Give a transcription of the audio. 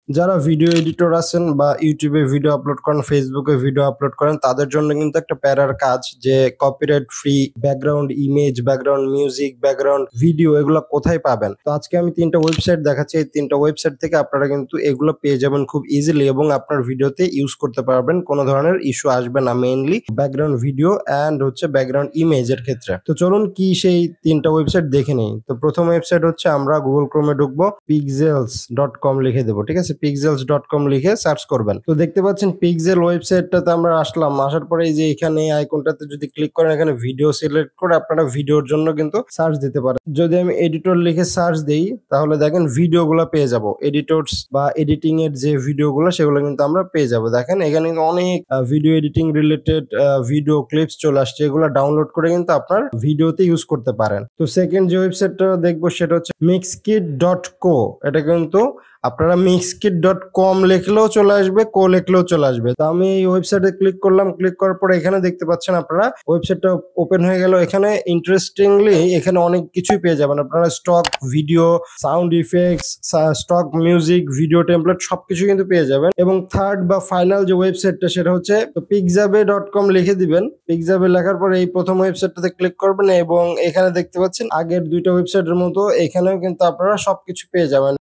যারা video editor আছেন বা ইউটিউবে ভিডিও আপলোড করেন, ফেসবুকে ভিডিও আপলোড করেন, তাদের জন্য কিন্তু একটা প্যারার কাজ যে copyright free background image, background music, background video এগুলো কোথায় পাবেন। তো আজকে আমি 3টা ওয়েবসাইট দেখাচ্ছি। এই 3টা ওয়েবসাইট থেকে আপনারা কিন্তু এগুলো পেয়ে যাবেন খুব ইজিলি এবং আপনার ভিডিওতে ইউজ করতে পারবেন। কোনো ধরনের ইস্যু আসবে না, মেইনলি ব্যাকগ্রাউন্ড ভিডিও অ্যান্ড হচ্ছে ব্যাকগ্রাউন্ড ইমেজের ক্ষেত্রে। তো চলুন কি সেই 3টা ওয়েবসাইট দেখে নেই। তো প্রথম ওয়েবসাইট হচ্ছে, আমরা গুগল ক্রোমে ঢুকবো, pixels.com লিখে দেবো, ঠিক আছে। pixels.com লিখে সার্চ করবেন। তো দেখতে পাচ্ছেন পিক্সেল ওয়েবসাইটটাতে আমরা আসলাম। আসার পরে এই যে এখানে আইকনটাতে যদি ক্লিক করেন, এখানে ভিডিও সিলেক্ট করে আপনারা ভিডিওর জন্য কিন্তু সার্চ দিতে পারেন। যদি আমি এডিটর লিখে সার্চ দিই, তাহলে দেখেন ভিডিওগুলো পেয়ে যাব। এডিটরস বা এডিটিং এর যে ভিডিওগুলো, সেগুলো কিন্তু আমরা পেয়ে যাব। দেখেন এখানে কিন্তু অনেক video editing related video clips চলে আসছে। এগুলো ডাউনলোড করে কিন্তু আপনার ভিডিওতে ইউজ করতে পারেন। তো সেকেন্ড যে ওয়েবসাইটটা দেখবো সেটা হচ্ছে mixkit.co। এটা কিন্তু আপনারা mixkit.com লিখলেও চলে আসবে, কো লিখলেও চলে আসবে। তো আমি এই ওয়েবসাইটে ক্লিক করলাম। ক্লিক করার পরে এখানে দেখতে পাচ্ছেন আপনারা ওয়েবসাইটটা ওপেন হয়ে গেল। এখানে ইন্টারেস্টিংলি এখানে অনেক কিছুই পেয়ে যাবেন আপনারা। Stock video, sound effects, stock music, video template সবকিছু কিন্তু পেয়ে যাবেন। এবং থার্ড বা ফাইনাল যে ওয়েবসাইটটা সেটা হচ্ছে pixabay.com লিখে দিবেন। pixabay লেখার পরে এই প্রথম ওয়েবসাইটটাতে ক্লিক করবেন এবং এখানে দেখতে পাচ্ছেন আগের 2টা ওয়েবসাইটের মতো এখানেও কিন্তু আপনারা সবকিছু পেয়ে যাবেন।